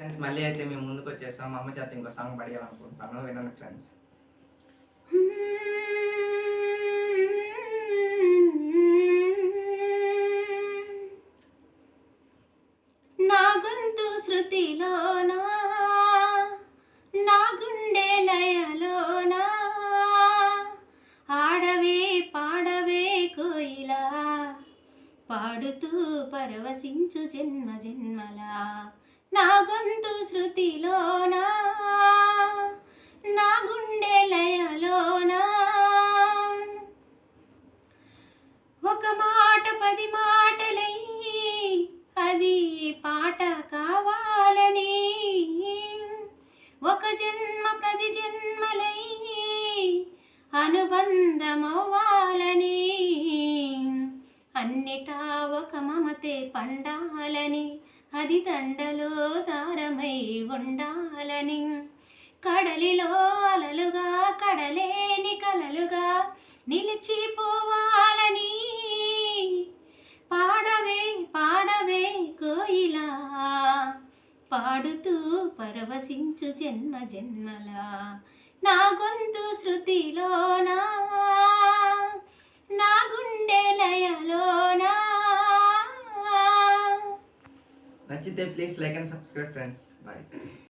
Friends మళ్ళీ అయితే మేము ముందుకు వచ్చేసాం. మా అమ్మ చేత ఇంకో సాంగ్ పాడాలనుకుంటున్నాను. వినండి ఫ్రెండ్స్. నా గొంతు శృతిలోనా, నా గుండె లయలోనా, ఆడవే పాడవే కోయిలా, పాడుతూ పరవశించు జన్మ జన్మలా. నా గొంతు శృతిలోనా, నా గుండె లయలోనా, ఒక మాట 10 మాటలై అది పాట కావాలని, ఒక జన్మ 10 జన్మలై అనుబంధమవ్వాలని, అన్నిటా ఒక మమతే పండాలని, అది దండలో దారమై ఉండాలని, కడలిలో అలలుగా కడలేని కలలుగా నిలిచిపోవాలని, పాడవే పాడవే కోయిలా, పాడుతూ పరవశించు జన్మ జన్మలా. నా గొంతు శృతిలోనా, నా గుండె లయలోనా. నచ్చితే please like and subscribe friends. Bye.